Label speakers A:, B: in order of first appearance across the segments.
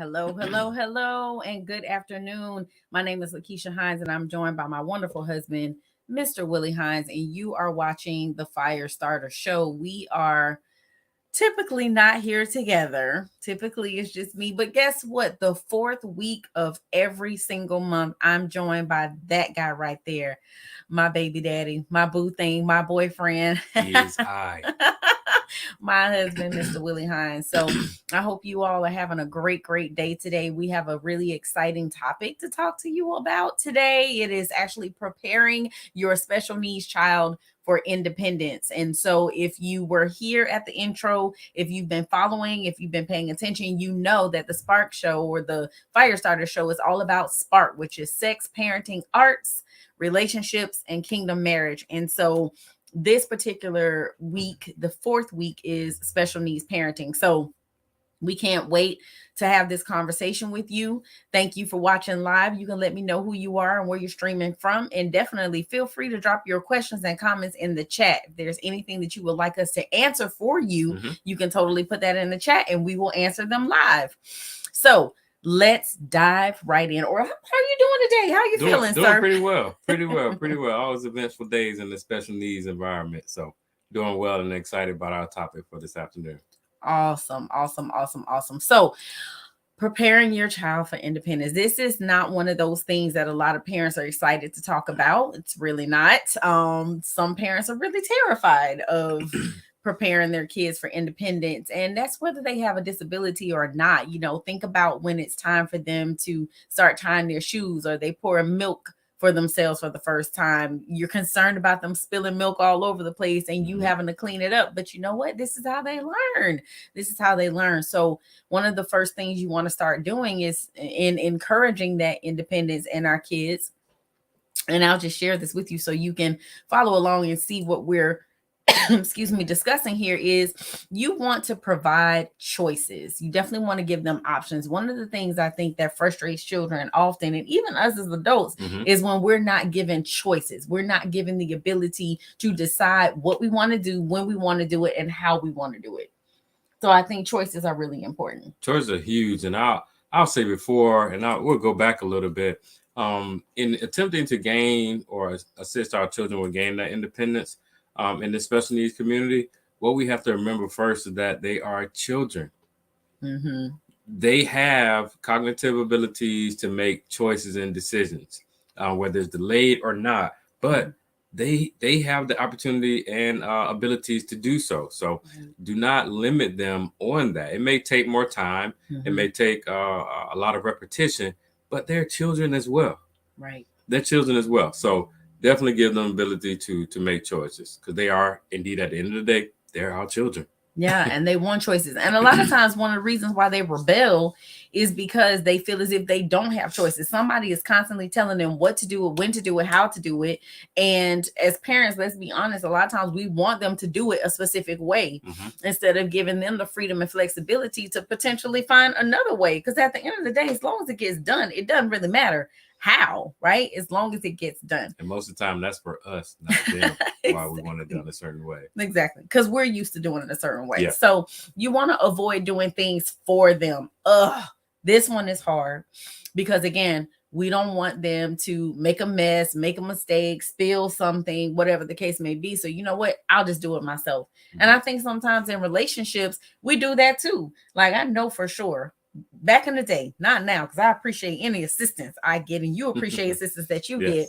A: Hello, hello, hello, and good afternoon. My name is LaKeesha Hines, and I'm joined by my wonderful husband, Mr. Willie Hines, and you are watching the Fire Starter Show. We are typically not here together. Typically, it's just me. But guess what? The fourth week of every single month, I'm joined by that guy right there, my baby daddy, my boo thing, my boyfriend.
B: He is I.
A: My husband, Mr. Willie Hines. So I hope you all are having a great day today. We have a really exciting topic to talk to you about today. It is actually preparing your special needs child for independence. And so if you were here at the intro, if you've been following, if you've been paying attention, you know that the Spark Show or the Firestarter Show is all about Spark, which is sex, parenting, arts, relationships, and kingdom marriage. And so this particular week, the fourth week, is special needs parenting. So we can't wait to have this conversation with you. Thank you for watching live. You can let me know who you are and where you're streaming from. And definitely feel free to drop your questions and comments in the chat. If there's anything that you would like us to answer for you, you can totally put that in the chat and we will answer them live. So let's dive right in. Or how are you doing today? How are you feeling,
B: doing
A: sir?
B: Pretty well. Always eventful days in the special needs environment. So doing well and excited about our topic for this afternoon.
A: Awesome. So preparing your child for independence. This is not one of those things that a lot of parents are excited to talk about. It's really not. Some parents are really terrified of preparing their kids for independence, and that's whether they have a disability or not. You know, think about when it's time for them to start tying their shoes or they pour milk for themselves for the first time. You're concerned about them spilling milk all over the place and you having to clean it up. But you know what? This is how they learn. So one of the first things you want to start doing is in encouraging that independence in our kids. And I'll just share this with you so you can follow along and see what we're discussing here. Is you want to provide choices. You definitely want to give them options. One of the things I think that frustrates children often, and even us as adults, is when we're not given choices. We're not given the ability to decide what we want to do, when we want to do it, and how we want to do it. So I think choices are really important.
B: Choices are huge, and I'll say before, and we'll go back a little bit. In attempting to gain or assist our children with gaining that independence, in the special needs community, what we have to remember first is that they are children. They have cognitive abilities to make choices and decisions, whether it's delayed or not, but they have the opportunity and abilities to do so. So do not limit them on that. It may take more time. It may take a lot of repetition, but they're children as well.
A: Right.
B: They're children as well. So definitely give them ability to make choices, because they are indeed, at the end of the day, they're our children.
A: Yeah, and they want choices. And a lot of times one of the reasons why they rebel is because they feel as if they don't have choices. Somebody is constantly telling them what to do, when to do it, how to do it. And as parents, let's be honest, a lot of times we want them to do it a specific way instead of giving them the freedom and flexibility to potentially find another way. Because at the end of the day, as long as it gets done, it doesn't really matter how, right? As long as it gets done.
B: And most of the time that's for us, not them. Why we want it done a certain way.
A: Exactly. Because we're used to doing it a certain way.
B: Yeah.
A: So you want to avoid doing things for them. This one is hard because, again, we don't want them to make a mess, make a mistake, spill something, whatever the case may be. So you know what? I'll just do it myself. And I think sometimes in relationships, we do that too. Like, I know for sure back in the day, not now, because I appreciate any assistance I get, and you appreciate assistance that you get,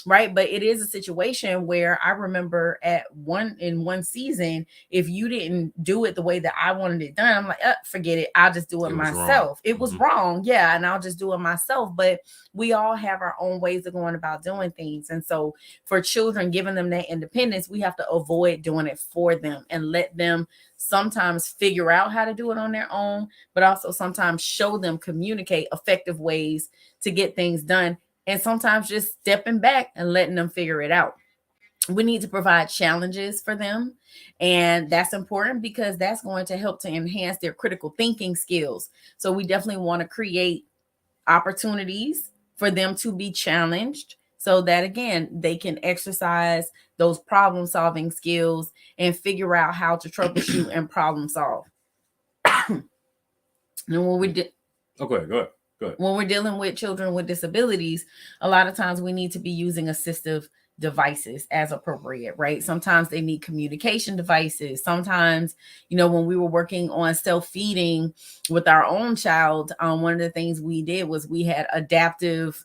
A: right? But it is a situation where I remember in one season, if you didn't do it the way that I wanted it done, I'm like, forget it. I'll just do it myself. It was wrong. Yeah. And I'll just do it myself. But we all have our own ways of going about doing things. And so for children, giving them that independence, we have to avoid doing it for them and let them sometimes figure out how to do it on their own, but also sometimes show them, communicate effective ways to get things done. And sometimes just stepping back and letting them figure it out. We need to provide challenges for them. And that's important because that's going to help to enhance their critical thinking skills. So we definitely want to create opportunities for them to be challenged so that, again, they can exercise those problem solving skills and figure out how to troubleshoot and problem solve. And when we did,
B: Okay, go ahead. Go ahead.
A: When we're dealing with children with disabilities, a lot of times we need to be using assistive devices as appropriate, right? Sometimes they need communication devices. Sometimes, when we were working on self-feeding with our own child, one of the things we did was we had adaptive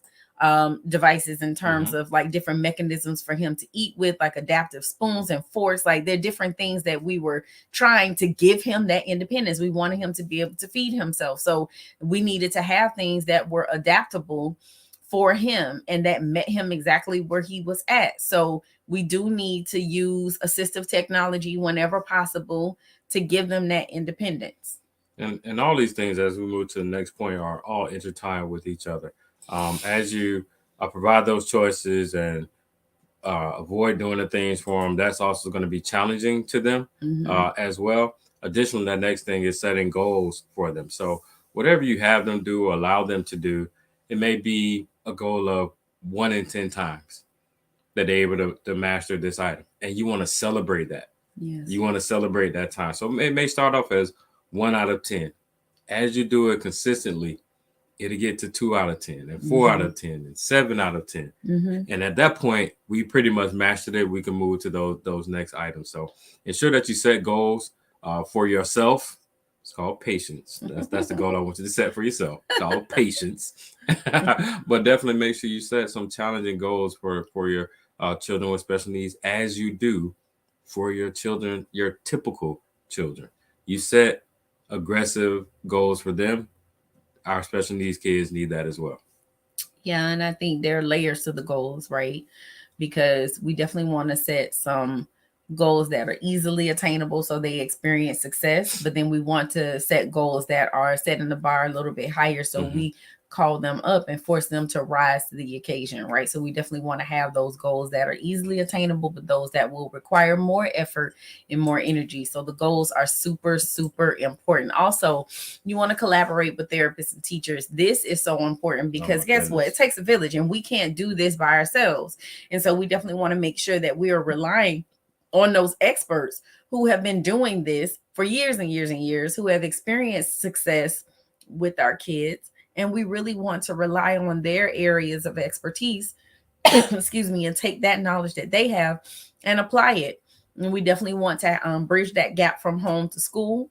A: devices in terms of like different mechanisms for him to eat with, like adaptive spoons and forks. Like they're different things that we were trying to give him that independence. We wanted him to be able to feed himself. So we needed to have things that were adaptable for him and that met him exactly where he was at. So we do need to use assistive technology whenever possible to give them that independence.
B: And all these things, as we move to the next point, are all intertwined with each other. As you provide those choices and avoid doing the things for them, that's also going to be challenging to them as well. Additionally, that next thing is setting goals for them. So whatever you have them do, allow them to do, it may be a goal of 1 in 10 times that they're able to master this item, and you want to celebrate that.
A: Yes.
B: You want to celebrate that time. So it may start off as 1 out of 10. As you do it consistently, it'll get to 2 out of 10 and 4 out of 10 and 7 out of 10. And at that point, we pretty much mastered it. We can move to those next items. So ensure that you set goals for yourself. It's called patience. That's the goal I want you to set for yourself. It's called patience. But definitely make sure you set some challenging goals for your children with special needs, as you do for your children, your typical children. You set aggressive goals for them. Our special needs kids need that as well.
A: Yeah, and I think there are layers to the goals, right? Because we definitely want to set some goals that are easily attainable so they experience success, but then we want to set goals that are setting the bar a little bit higher so we call them up and force them to rise to the occasion, right? So we definitely want to have those goals that are easily attainable, but those that will require more effort and more energy. So the goals are super, super important. Also, you want to collaborate with therapists and teachers. This is so important because guess what? It takes a village and we can't do this by ourselves. And so we definitely want to make sure that we are relying on those experts who have been doing this for years and years and years, who have experienced success with our kids. And we really want to rely on their areas of expertise, excuse me, and take that knowledge that they have and apply it. And we definitely want to bridge that gap from home to school.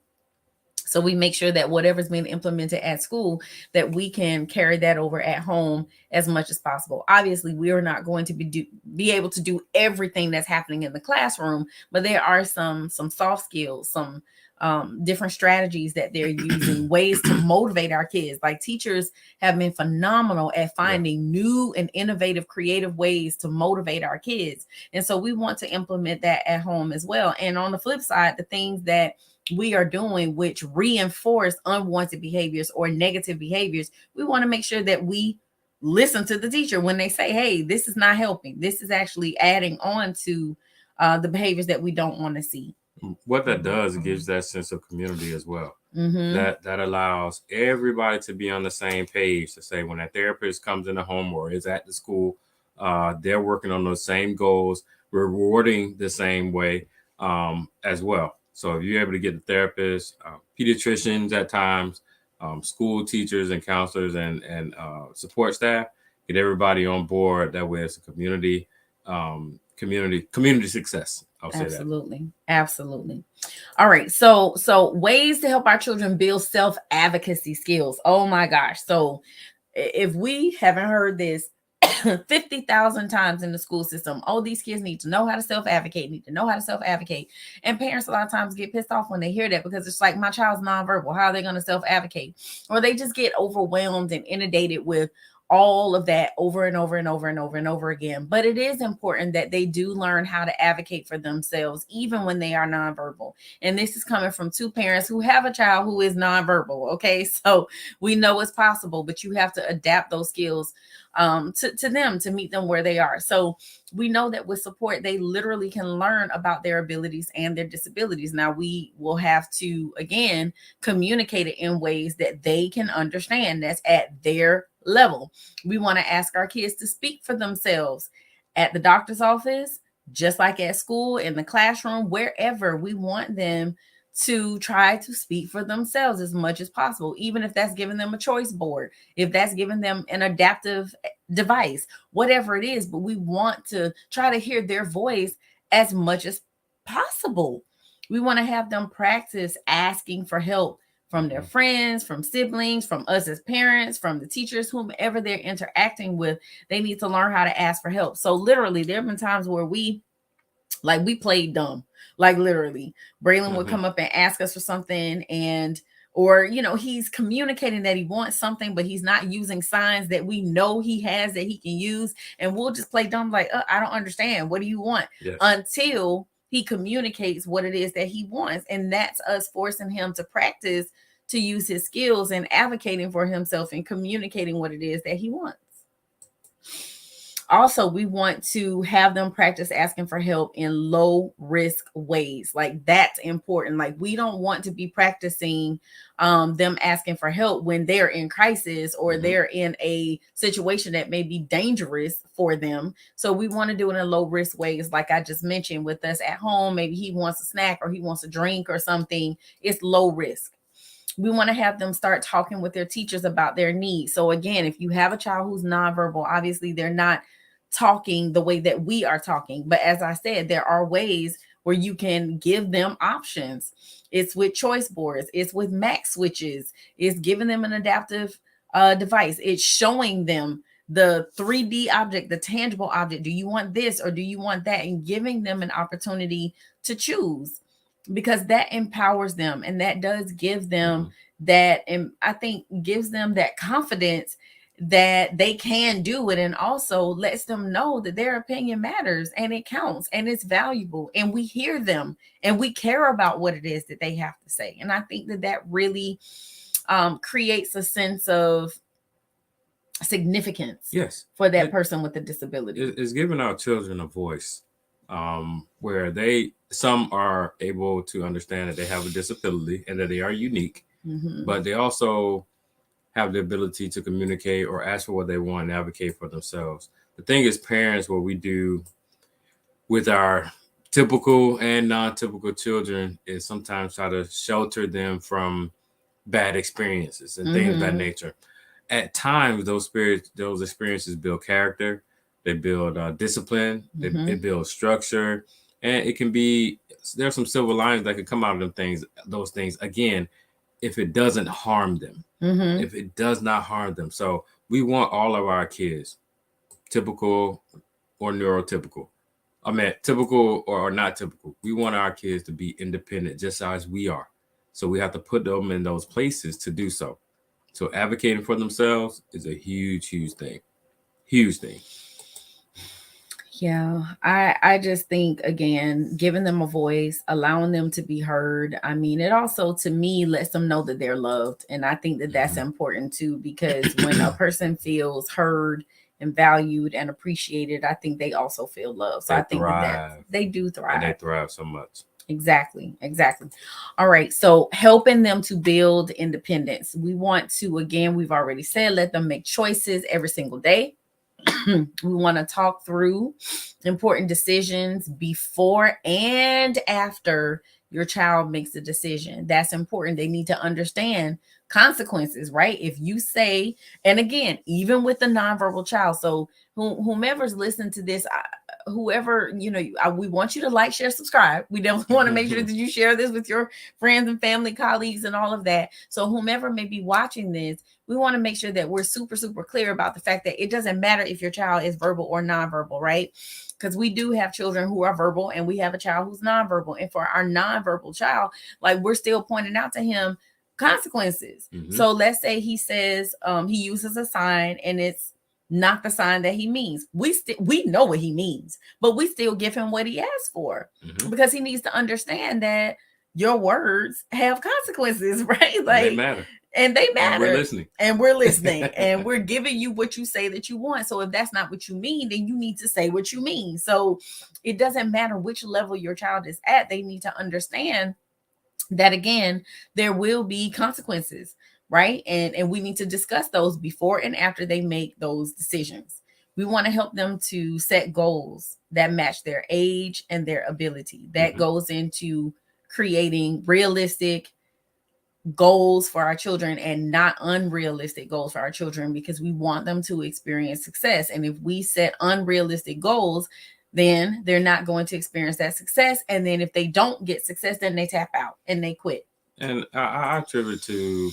A: So we make sure that whatever's being implemented at school, that we can carry that over at home as much as possible. Obviously, we are not going to be able to do everything that's happening in the classroom, but there are some soft skills, some different strategies that they're using, ways to motivate our kids. Like teachers have been phenomenal at finding new and innovative, creative ways to motivate our kids. And so we want to implement that at home as well. And on the flip side, the things that we are doing which reinforce unwanted behaviors or negative behaviors, we want to make sure that we listen to the teacher when they say, hey, this is not helping, this is actually adding on to the behaviors that we don't want to see.
B: What that does, it gives that sense of community as well. That allows everybody to be on the same page, to say when a therapist comes in the home or is at the school, they're working on those same goals, rewarding the same way as well. So if you're able to get the therapists, pediatricians at times, school teachers and counselors and support staff, get everybody on board. That way, it's a community success. I'll say
A: absolutely absolutely. All right, so ways to help our children build self-advocacy skills. Oh my gosh. So if we haven't heard this 50,000 times in the school system, oh, these kids need to know how to self-advocate, and parents a lot of times get pissed off when they hear that, because it's like, my child's nonverbal, how are they going to self-advocate? Or they just get overwhelmed and inundated with all of that over and over and over and over and over again. But it is important that they do learn how to advocate for themselves, even when they are nonverbal. And this is coming from two parents who have a child who is nonverbal. Okay, so we know it's possible, but you have to adapt those skills to them, to meet them where they are. So we know that with support, they literally can learn about their abilities and their disabilities. Now we will have to, again, communicate it in ways that they can understand, that's at their level. We want to ask our kids to speak for themselves at the doctor's office, just like at school, in the classroom, wherever. We want them to try to speak for themselves as much as possible, even if that's giving them a choice board, if that's giving them an adaptive device, whatever it is. But we want to try to hear their voice as much as possible. We want to have them practice asking for help from their friends, from siblings, from us as parents, from the teachers, whomever they're interacting with. They need to learn how to ask for help. So literally, there have been times where we played dumb. Like literally, Braylon would come up and ask us for something, and or he's communicating that he wants something, but he's not using signs that we know he has that he can use, and we'll just play dumb like, I don't understand. What do you want?
B: Yes.
A: Until he communicates what it is that he wants, and that's us forcing him to practice to use his skills and advocating for himself and communicating what it is that he wants. Also, we want to have them practice asking for help in low risk ways. Like that's important. Like we don't want to be practicing them asking for help when they're in crisis or they're in a situation that may be dangerous for them. So we want to do it in low risk ways. Like I just mentioned with us at home, maybe he wants a snack or he wants a drink or something. It's low risk. We want to have them start talking with their teachers about their needs. So again, if you have a child who's nonverbal, obviously they're not talking the way that we are talking. But as I said, there are ways where you can give them options. It's with choice boards. It's with max switches. It's giving them an adaptive device. It's showing them the 3D object, the tangible object. Do you want this or do you want that? And giving them an opportunity to choose, because that empowers them and that does give them that, and I think gives them that confidence that they can do it, and also lets them know that their opinion matters and it counts and it's valuable and we hear them and we care about what it is that they have to say. And I think that that really creates a sense of significance for that person with a disability.
B: It's giving our children a voice, where some are able to understand that they have a disability and that they are unique, but they also have the ability to communicate or ask for what they want and advocate for themselves. The thing is, parents, what we do with our typical and non-typical children is sometimes try to shelter them from bad experiences and things of that nature. At times, those experiences build character, they build discipline, it builds structure, and it can be, there's some silver linings that can come out of those things, again, if it doesn't harm them. If it does not harm them. So we want all of our kids, typical or neurotypical, typical or not typical, we want our kids to be independent just as we are. So we have to put them in those places to do so. So advocating for themselves is a huge thing. Huge thing.
A: Yeah, I just think, again, giving them a voice, allowing them to be heard. I mean, it also, to me, lets them know that they're loved. And I think that that's important too, because when a person feels heard and valued and appreciated, I think they also feel loved. So I think that they do thrive.
B: And they thrive so much.
A: Exactly. All right. So helping them to build independence. We want to, again, we've already said, let them make choices every single day. We want to talk through important decisions before and after your child makes a decision. That's important. They need to understand consequences, right? If you say, and again, even with the nonverbal child, so whomever's listening to this, whoever, we want you to like, share, subscribe. We don't want to make sure that you share this with your friends and family, colleagues, and all of that. So whomever may be watching this, we want to make sure that we're super clear about the fact that it doesn't matter if your child is verbal or nonverbal, right? Because we do have children who are verbal and we have a child who's nonverbal. And for our nonverbal child, like, we're still pointing out to him consequences. So let's say he says he uses a sign and it's not the sign that he means. We know what he means, but we still give him what he asked for, because he needs to understand that your words have consequences, right? Like,
B: they matter.
A: And they matter.
B: And we're listening.
A: And we're giving you what you say that you want. So if that's not what you mean, then you need to say what you mean. So it doesn't matter which level your child is at. They need to understand that, again, there will be consequences, right? And we need to discuss those before and after they make those decisions. We want to help them to set goals that match their age and their ability. That goes into creating realistic goals for our children and not unrealistic goals for our children, because we want them to experience success. And if we set unrealistic goals, then they're not going to experience that success. And then if they don't get success, then they tap out and they quit.
B: And I attribute to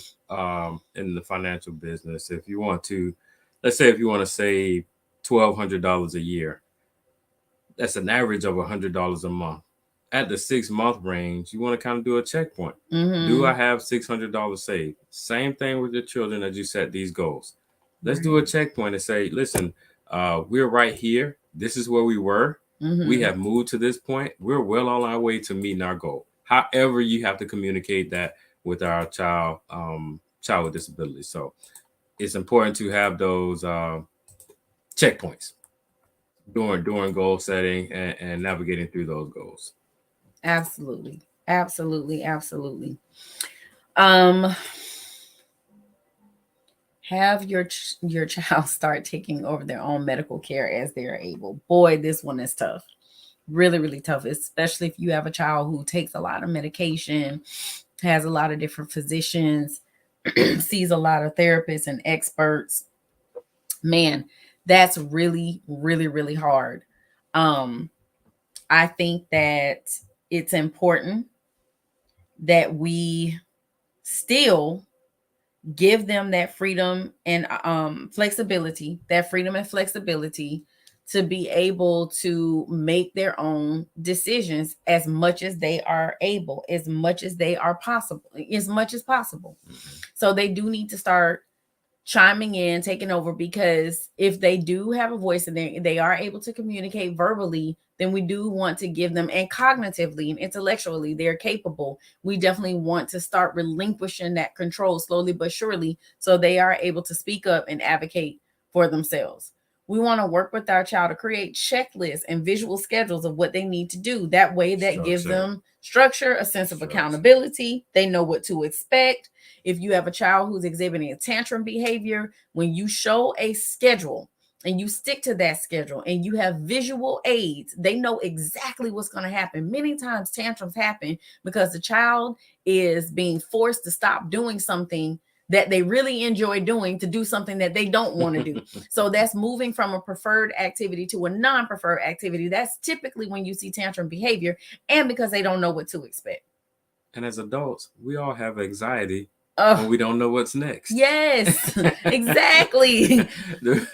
B: in the financial business, if you want to, let's say if you want to save $1,200 a year, that's an average of $100 a month. At the 6-month range, you want to kind of do a checkpoint. Do I have $600 saved? Same thing with your children as you set these goals. Let's do a checkpoint and say, listen, we're right here. This is where we were. We have moved to this point. We're well on our way to meeting our goal. However, you have to communicate that with our child with disabilities. So it's important to have those checkpoints during goal setting and navigating through those goals.
A: Absolutely. Have your child start taking over their own medical care as they are able. Boy, this one is tough. Really, really tough, especially if you have a child who takes a lot of medication, has a lot of different physicians, sees a lot of therapists and experts. Man, that's really, really, really hard. I think that it's important that we still give them that freedom and flexibility to be able to make their own decisions as much as they are able, as much as possible. So they do need to start chiming in, taking over, because if they do have a voice and they are able to communicate verbally, then we do want to give them, and cognitively and intellectually, they're capable. We definitely want to start relinquishing that control slowly but surely, so they are able to speak up and advocate for themselves. We want to work with our child to create checklists and visual schedules of what they need to do. That way, that gives them structure, a sense of accountability. They know what to expect. If you have a child who's exhibiting a tantrum behavior, when you show a schedule and you stick to that schedule and you have visual aids, they know exactly what's going to happen. Many times tantrums happen because the child is being forced to stop doing something that they really enjoy doing to do something that they don't want to do. So that's moving from a preferred activity to a non-preferred activity. That's typically when you see tantrum behavior, and because they don't know what to expect.
B: And as adults, we all have anxiety when we don't know what's next.
A: Yes, exactly.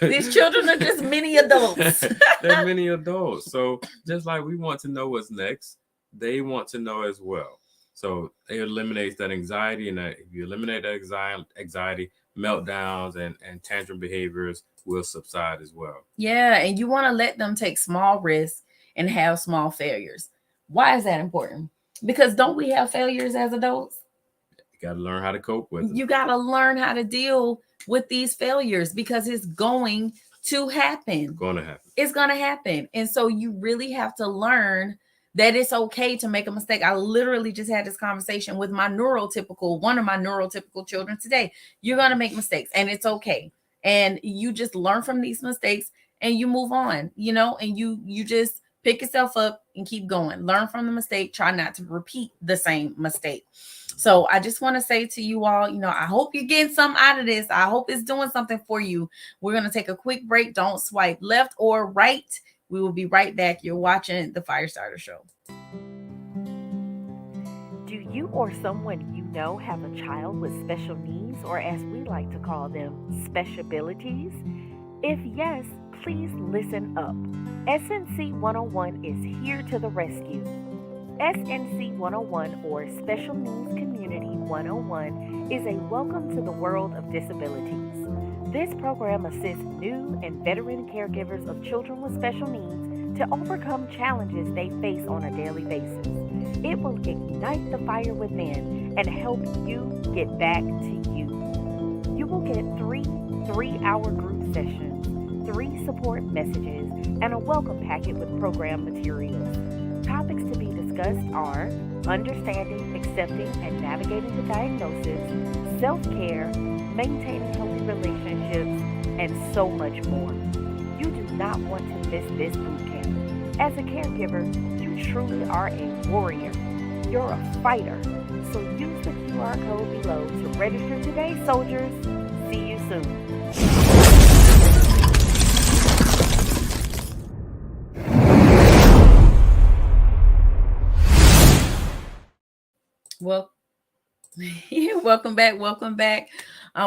A: These children are just mini adults.
B: They're mini adults. So just like we want to know what's next, they want to know as well. So it eliminates that anxiety, and if you eliminate that anxiety, meltdowns and tantrum behaviors will subside as well.
A: Yeah, and you want to let them take small risks and have small failures. Why is that important? Because don't we have failures as adults?
B: You got to learn how to cope with them.
A: You got to learn how to deal with these failures, because it's going to happen. It's going to happen. And so you really have to learn that it's okay to make a mistake. I literally just had this conversation with one of my neurotypical children today. You're going to make mistakes, and it's okay. And you just learn from these mistakes and you move on, and you just pick yourself up and keep going. Learn from the mistake. Try not to repeat the same mistake. So I just want to say to you all, I hope you're getting something out of this. I hope it's doing something for you. We're going to take a quick break. Don't swipe left or right. We will be right back. You're watching the Firestarter Show.
C: Do you or someone you know have a child with special needs, or as we like to call them, special abilities? If yes, please listen up. SNC 101 is here to the rescue. SNC 101, or Special Needs Community 101, is a welcome to the world of disabilities. This program assists new and veteran caregivers of children with special needs to overcome challenges they face on a daily basis. It will ignite the fire within and help you get back to you. You will get 3 3-hour group sessions, 3 support messages, and a welcome packet with program materials. Topics to be discussed are understanding, accepting, and navigating the diagnosis, self-care, maintaining healthy relationships, and so much more. You do not want to miss this boot camp. As a caregiver, you truly are a warrior. You're a fighter. So use the QR code below to register today, soldiers. See you soon.
A: Well, welcome back. Welcome back.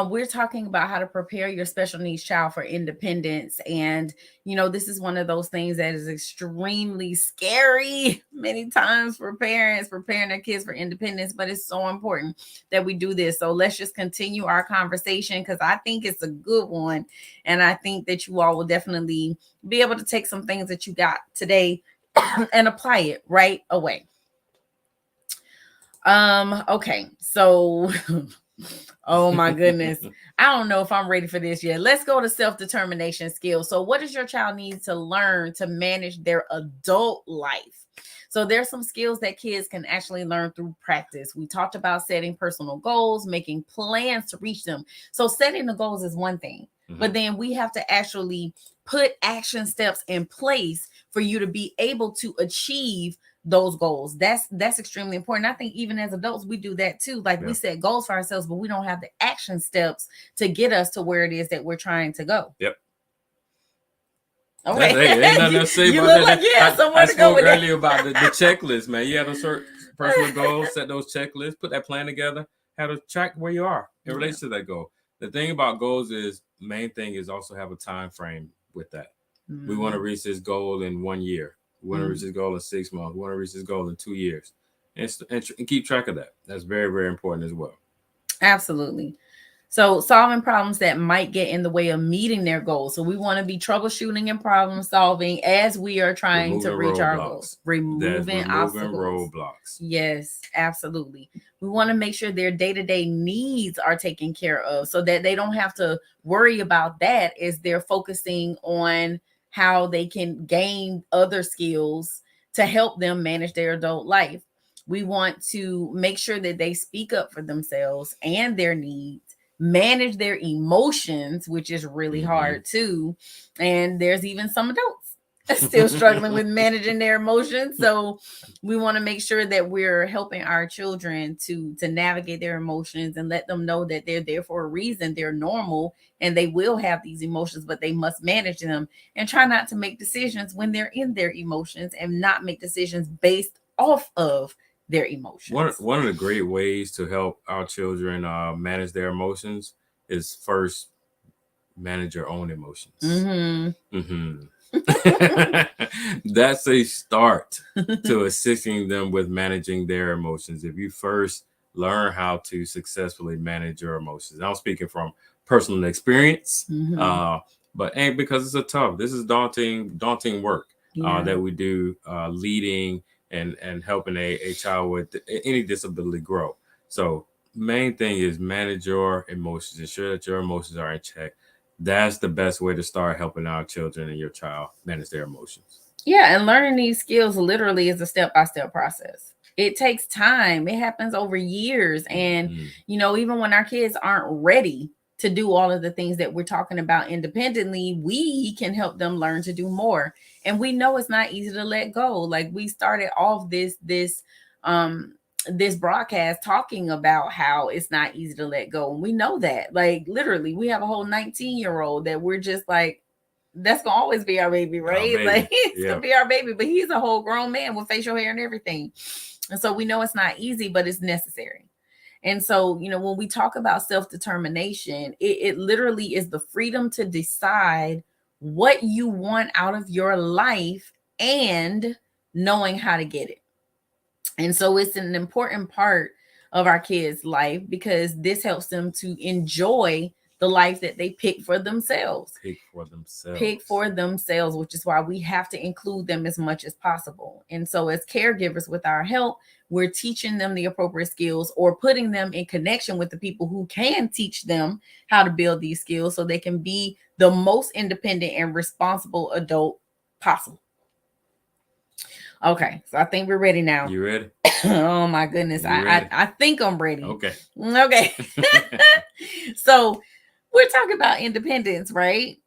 A: We're talking about how to prepare your special needs child for independence. And, this is one of those things that is extremely scary many times for parents, preparing their kids for independence. But it's so important that we do this. So let's just continue our conversation because I think it's a good one. And I think that you all will definitely be able to take some things that you got today and apply it right away. Okay, so oh my goodness, I don't know if I'm ready for this yet. Let's go to self-determination skills. So what does your child need to learn to manage their adult life? So there's some skills that kids can actually learn through practice. We talked about setting personal goals, making plans to reach them. So setting the goals is one thing, but then we have to actually put action steps in place for you to be able to achieve those goals. That's extremely important. I think even as adults, we do that too. Like we set goals for ourselves, but we don't have the action steps to get us to where it is that we're trying to go.
B: Yep.
A: Okay.
B: Ain't nothing to say
A: You
B: about
A: look
B: that.
A: like you have somewhere
B: I
A: to go
B: spoke
A: with that.
B: earlier about the checklist, man. You have a certain personal goals, set those checklists, put that plan together, have to track where you are in relation to that goal. The thing about goals is, main thing is also have a time frame with that. We want to reach this goal in 1 year. We want to reach this goal in 6 months. We want to reach this goal in 2 years. And keep track of that. That's very, very important as well.
A: Absolutely. So solving problems that might get in the way of meeting their goals. So we want to be troubleshooting and problem solving as we are trying to reach our goals. Removing obstacles.
B: Roadblocks.
A: Yes, absolutely. We want to make sure their day-to-day needs are taken care of so that they don't have to worry about that as they're focusing on how they can gain other skills to help them manage their adult life. We want to make sure that they speak up for themselves and their needs, manage their emotions, which is really hard too. And there's even some adults still struggling with managing their emotions. So we want to make sure that we're helping our children to navigate their emotions and let them know that they're there for a reason. They're normal and they will have these emotions, but they must manage them and try not to make decisions when they're in their emotions and not make decisions based off of their emotions.
B: One of the great ways to help our children manage their emotions is first manage your own emotions. That's a start to assisting them with managing their emotions. If you first learn how to successfully manage your emotions, I'm speaking from personal experience, but because this is daunting work that we do leading and helping a child with any disability grow. So main thing is manage your emotions, ensure that your emotions are in check. That's the best way to start helping our children and your child manage their emotions.
A: Yeah, and learning these skills literally is a step-by-step process. It takes time. It happens over years. And, even when our kids aren't ready to do all of the things that we're talking about independently, we can help them learn to do more. And we know it's not easy to let go. Like we started off this broadcast talking about how it's not easy to let go. And we know that, like, literally, we have a whole 19-year-old that we're just like, that's gonna always be our baby, right? Baby. Like it's gonna be our baby, but he's a whole grown man with facial hair and everything. And so we know it's not easy, but it's necessary. And so, when we talk about self-determination, it literally is the freedom to decide what you want out of your life and knowing how to get it. And so it's an important part of our kids' life because this helps them to enjoy the life that they pick for themselves.
B: Pick for
A: themselves, which is why we have to include them as much as possible. And so as caregivers, with our help, we're teaching them the appropriate skills or putting them in connection with the people who can teach them how to build these skills so they can be the most independent and responsible adult possible. Okay, so I think we're ready now.
B: You ready?
A: Oh my goodness. I think I'm ready.
B: Okay.
A: So we're talking about independence, right?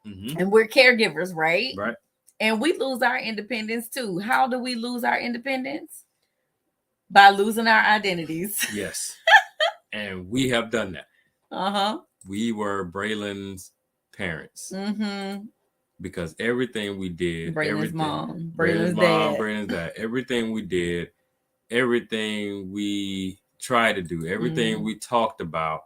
A: And we're caregivers, right?
B: Right.
A: And we lose our independence too. How do we lose our independence? By losing our identities.
B: Yes. And we have done that.
A: Uh-huh.
B: We were Braylon's parents.
A: Mm-hmm.
B: Because everything we did,
A: Braylon's
B: everything,
A: mom,
B: Braylon's
A: Braylon's
B: mom,
A: dad.
B: Braylon's dad, everything we did, everything we tried to do, everything we talked about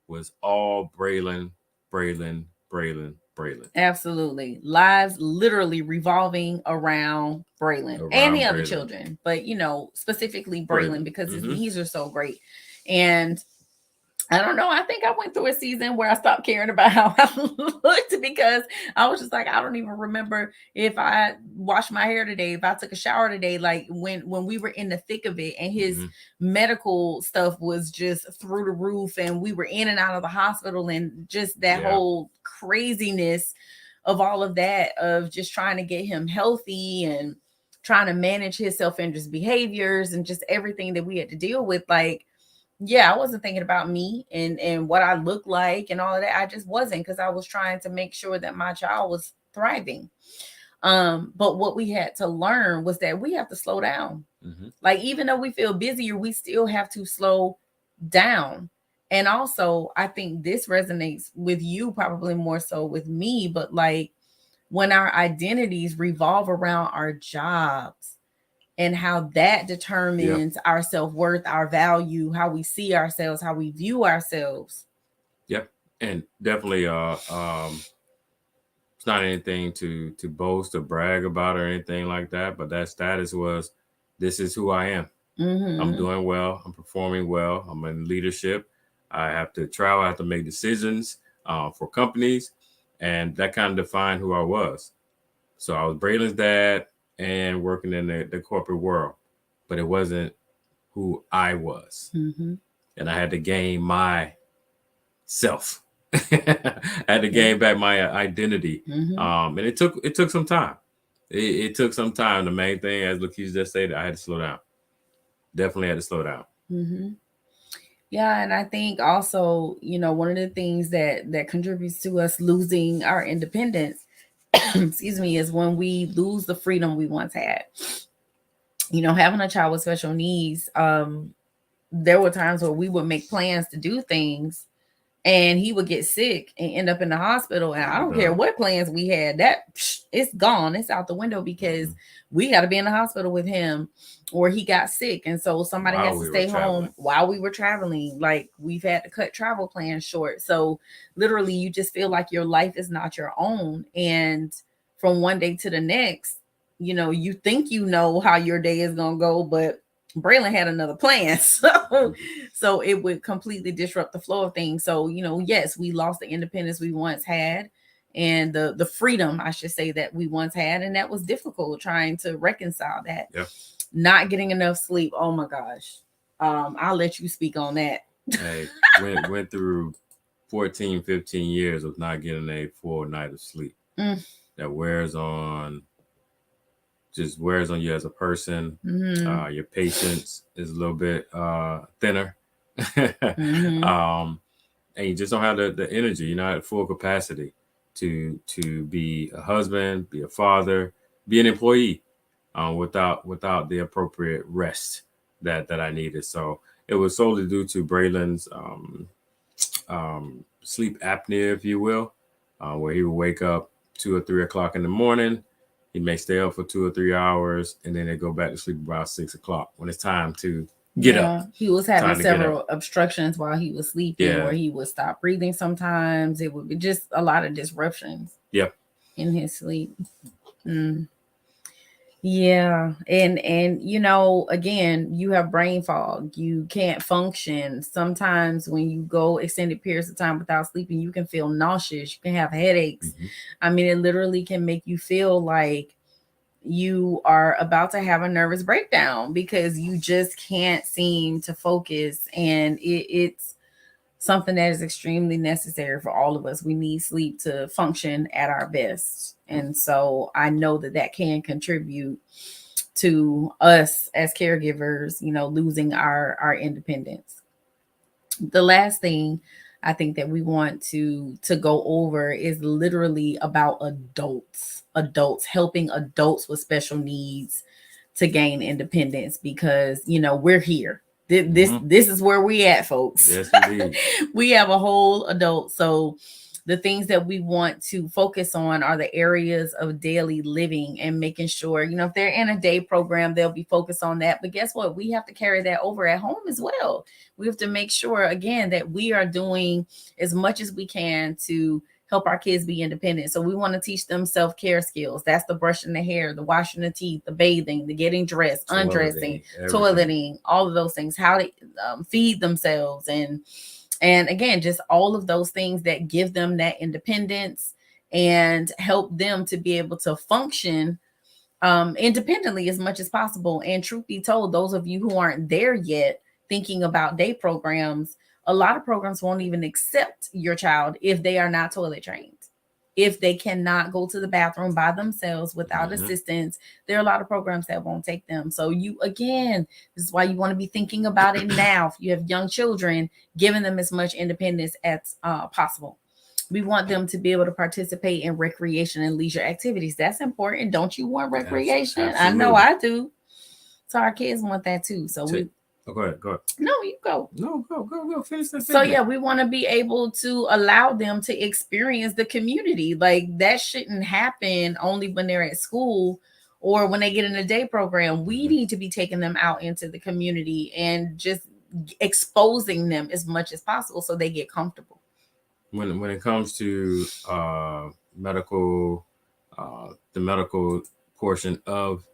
B: was all Braylon, Braylon, Braylon, Braylon.
A: Absolutely. Lives literally revolving around Braylon and the
B: Around
A: other
B: Braylon.
A: children, but specifically
B: Braylon.
A: Braylon because his
B: Mhm.
A: knees are so great. And I don't know. I think I went through a season where I stopped caring about how I looked because I was just like, I don't even remember if I washed my hair today, if I took a shower today. Like when we were in the thick of it, and his
B: Mhm.
A: medical stuff was just through the roof, and we were in and out of the hospital, and just that
B: Yeah.
A: whole craziness of all of that, of just trying to get him healthy and trying to manage his self-injurious behaviors and just everything that we had to deal with. Like, yeah, I wasn't thinking about me and what I look like and all of that. I just wasn't, because I was trying to make sure that my child was thriving. But what we had to learn was that we have to slow down.
B: Mhm.
A: Like, even though we feel busier, we still have to slow down. And also, I think this resonates with you probably more so with me, but like when our identities revolve around our jobs, and how that determines our self-worth, our value, how we see ourselves, how we view ourselves.
B: Yep. And definitely it's not anything to boast or brag about or anything like that, but that status was, this is who I am.
A: Mm-hmm.
B: I'm doing well, I'm performing well, I'm in leadership, I have to travel, I have to make decisions for companies, and that kind of defined who I was. So I was Braylon's dad and working in the corporate world, but it wasn't who I was.
A: Mm-hmm.
B: And I had to gain myself. I had to gain back my identity.
A: Mm-hmm.
B: And it took some time. It took some time. The main thing, as LaKeesha just said, I had to slow down. Definitely had to slow down.
A: Mm-hmm. Yeah, and I think also, one of the things that contributes to us losing our independence, excuse me, is when we lose the freedom we once had. Having a child with special needs, there were times where we would make plans to do things, and he would get sick and end up in the hospital. And I don't care what plans we had, it's gone. It's out the window, because we got to be in the hospital with him, or he got sick. And so somebody has to stay home while we were traveling. Like, we've had to cut travel plans short. So literally, you just feel like your life is not your own. And from one day to the next, you think how your day is going to go, but Braylon had another plan. So it would completely disrupt the flow of things. So, yes, we lost the independence we once had, and the freedom, I should say, that we once had. And that was difficult, trying to reconcile that.
B: Yeah.
A: Not getting enough sleep. Oh my gosh. I'll let you speak on that.
B: Hey, went through 14, 15 years of not getting a full night of sleep. That wears on you as a person.
A: Mm-hmm.
B: Your patience is a little bit thinner.
A: Mm-hmm.
B: And you just don't have the energy. You're not at full capacity to be a husband, be a father, be an employee, without the appropriate rest that I needed. So it was solely due to Braylon's sleep apnea, if you will, where he would wake up 2 or 3 o'clock in the morning. He may stay up for 2 or 3 hours, and then they go back to sleep about 6 o'clock when it's time to get up.
A: He was having several obstructions while he was sleeping, where he would stop breathing sometimes. It would be just a lot of disruptions.
B: Yep.
A: In his sleep. Yeah. And again, you have brain fog. You can't function. Sometimes when you go extended periods of time without sleeping, you can feel nauseous. You can have headaches.
B: Mm-hmm.
A: I mean, it literally can make you feel like you are about to have a nervous breakdown, because you just can't seem to focus. And it's something that is extremely necessary for all of us. We need sleep to function at our best. And so I know that can contribute to us as caregivers, losing our independence. The last thing I think that we want to go over is literally about adults helping adults with special needs to gain independence, because we're here.
B: Mm-hmm.
A: This is where we at, folks.
B: Yes, indeed.
A: We have a whole adult. So the things that we want to focus on are the areas of daily living and making sure, if they're in a day program, they'll be focused on that. But guess what? We have to carry that over at home as well. We have to make sure, again, that we are doing as much as we can to help our kids be independent. So we want to teach them self-care skills. That's the brushing the hair, the washing the teeth, the bathing, the getting dressed, undressing, toileting, all of those things, how to feed themselves, and again, just all of those things that give them that independence and help them to be able to function independently as much as possible. And truth be told, those of you who aren't there yet thinking about day programs, a lot of programs won't even accept your child if they are not toilet trained. If they cannot go to the bathroom by themselves without assistance, there are a lot of programs that won't take them. So this is why you want to be thinking about it now. If you have young children, giving them as much independence as possible. We want them to be able to participate in recreation and leisure activities. That's important. Don't you want recreation?
B: Absolutely.
A: I know I do. So our kids want that too. So
B: go ahead.
A: No, you go.
B: No, go. Finish that.
A: So yeah, we want to be able to allow them to experience the community. Like, that shouldn't happen only when they're at school or when they get in a day program. We need to be taking them out into the community and just exposing them as much as possible so they get comfortable.
B: When it comes to medical, the medical portion of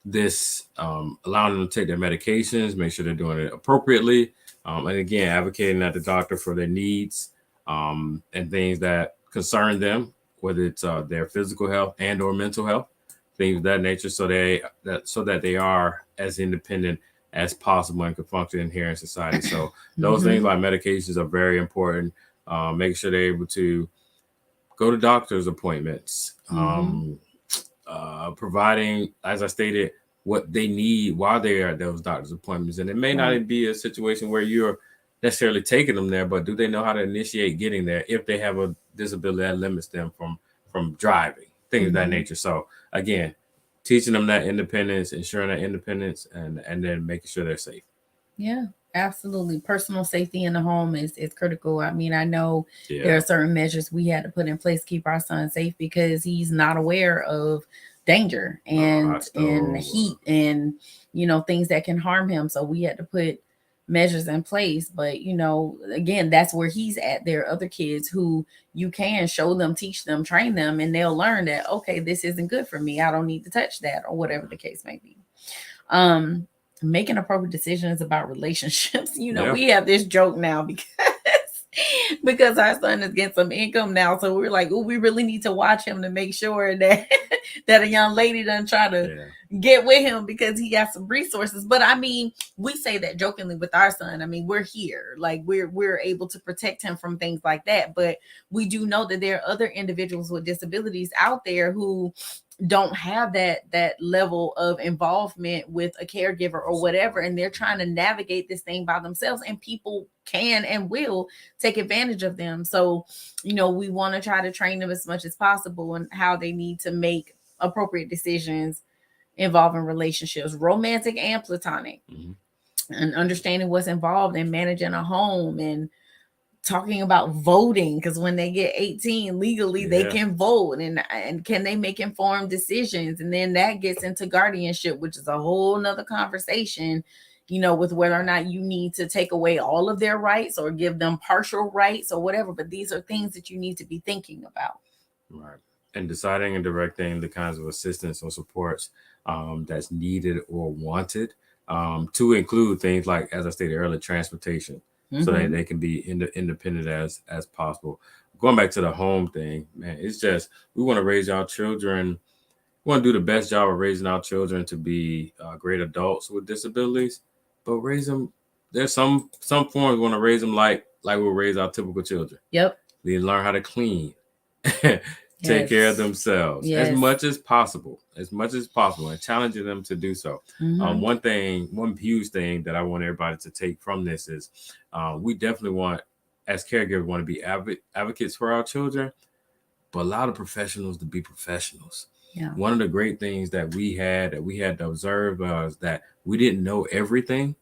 B: this, allowing them to take their medications, make sure they're doing it appropriately, and again, advocating at the doctor for their needs and things that concern them, whether it's their physical health and or mental health, things of that nature, so that they are as independent as possible and can function here in society. So those things like medications are very important. Making sure they're able to go to doctor's appointments, providing, as I stated, what they need while they are at those doctor's appointments. And it may not be a situation where you're necessarily taking them there, but do they know how to initiate getting there if they have a disability that limits them from driving, things of that nature. So again, teaching them that independence, ensuring that independence, and then making sure they're safe.
A: Yeah, absolutely. Personal safety in the home is critical. I mean, I know there are certain measures we had to put in place to keep our son safe because he's not aware of danger and heat and things that can harm him. So we had to put measures in place. But again, that's where he's at. There are other kids who you can show them, teach them, train them, and they'll learn that, okay, this isn't good for me. I don't need to touch that, or whatever the case may be. Making appropriate decisions about relationships. We have this joke now because our son is getting some income now. So we're like, oh, we really need to watch him to make sure that that a young lady doesn't try to get with him because he got some resources. But I mean, we say that jokingly with our son. I mean, we're here, like we're able to protect him from things like that. But we do know that there are other individuals with disabilities out there who don't have that level of involvement with a caregiver or whatever, and they're trying to navigate this thing by themselves, and people can and will take advantage of them. So we want to try to train them as much as possible and how they need to make appropriate decisions involving relationships, romantic and platonic, and understanding what's involved in managing a home, and talking about voting, because when they get 18 legally, they can vote, and can they make informed decisions. And then that gets into guardianship, which is a whole nother conversation, with whether or not you need to take away all of their rights or give them partial rights or whatever. But these are things that you need to be thinking about.
B: Right. And deciding and directing the kinds of assistance or supports that's needed or wanted, to include things like, as I stated earlier, transportation, so that they can be independent as possible. Going back to the home thing, man, it's just, we want to raise our children. We want to do the best job of raising our children to be great adults with disabilities, but raise them. There's some forms we want to raise them like we'll raise our typical children.
A: Yep.
B: They learn how to clean, take care of themselves as much as possible, and challenging them to do so. One huge thing that I want everybody to take from this is we definitely want, as caregivers, want to be advocates for our children, but a lot of professionals to be professionals.
A: Yeah.
B: One of the great things that we had to observe was that we didn't know everything.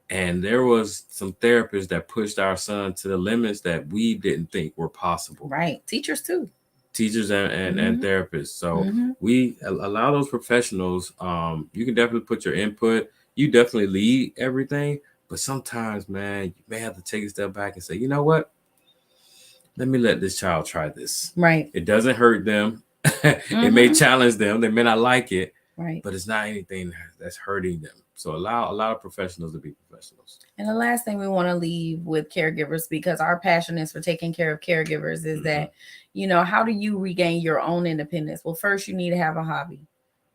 B: And there was some therapists that pushed our son to the limits that we didn't think were possible.
A: Right. Teachers too.
B: Teachers and therapists. So we allow those professionals. You can definitely put your input. You definitely lead everything. But sometimes, man, you may have to take a step back and say, you know what? Let me let this child try this.
A: Right.
B: It doesn't hurt them. It may challenge them. They may not like it.
A: Right.
B: But it's not anything that's hurting them. So allow a lot of professionals to be professionals.
A: And the last thing we want to leave with caregivers, because our passion is for taking care of caregivers, is that, you know, how do you regain your own independence? Well, first you need to have a hobby.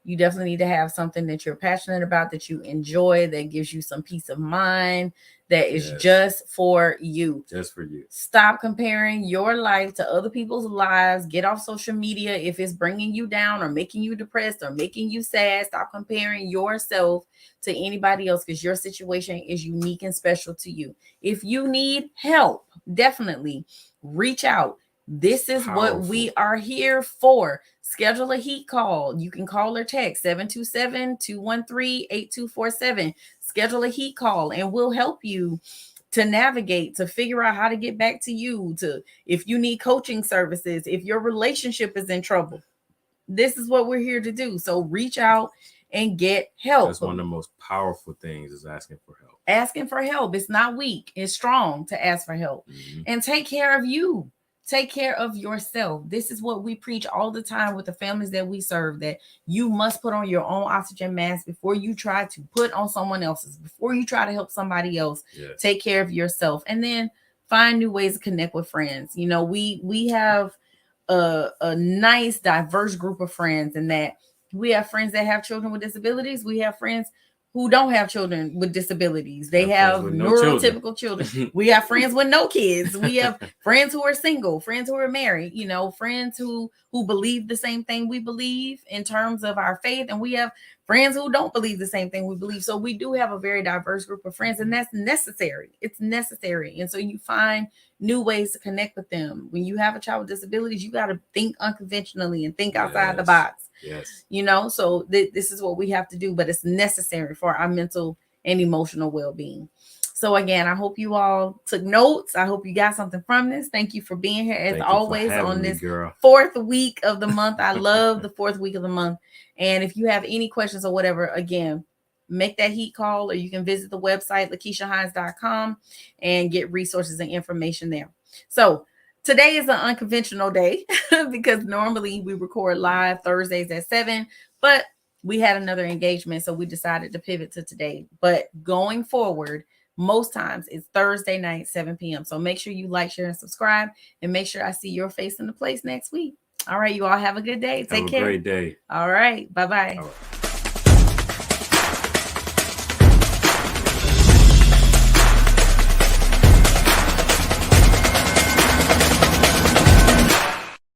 A: You definitely need to have something that you're passionate about, that you enjoy, that gives you some peace of mind, that is just for you.
B: Just for you.
A: Stop comparing your life to other people's lives. Get off social media if it's bringing you down or making you depressed or making you sad. Stop comparing yourself to anybody else, because your situation is unique and special to you. If you need help, definitely reach out. This is what we are here for. Schedule a H.E.A.T call. You can call or text 727-213-8247. Schedule a H.E.A.T call and we'll help you to navigate, to figure out how to get back to you, to if you need coaching services, if your relationship is in trouble. This is what we're here to do. So reach out and get help.
B: That's one of the most powerful things, is asking for help.
A: Asking for help. It's not weak. It's strong to ask for help. And take care of you. Take care of yourself. This is what we preach all the time with the families that we serve, that you must put on your own oxygen mask before you try to put on someone else's, before you try to help somebody else. Take care of yourself, and then find new ways to connect with friends. You know, we have a nice, diverse group of friends, and that we have friends that have children with disabilities. We have friends who don't have children with disabilities. They have neurotypical children. We have friends with no kids. We have friends who are single, friends who are married, you know, friends who believe the same thing we believe in terms of our faith. And we have friends who don't believe the same thing we believe. So we do have a very diverse group of friends, and that's necessary. It's necessary. And so you find new ways to connect with them. When you have a child with disabilities, you got to think unconventionally and think outside the box. You know, so this is what we have to do, but it's necessary for our mental and emotional well-being. So again, I hope you all took notes. I hope you got something from this. Thank you for being here as always on this fourth week of the month. I love the fourth week of the month. And if you have any questions or whatever, again, make that H.E.A.T call, or you can visit the website LaKeeshaHines.com and get resources and information there. So today is an unconventional day because normally we record live Thursdays at 7, but we had another engagement, so we decided to pivot to today. But going forward, most times it's Thursday night, 7 p.m. So make sure you like, share, and subscribe, and make sure I see your face in the place next week. All right, you all have a good day. Take care.
B: Have a great day.
A: All right. Bye-bye.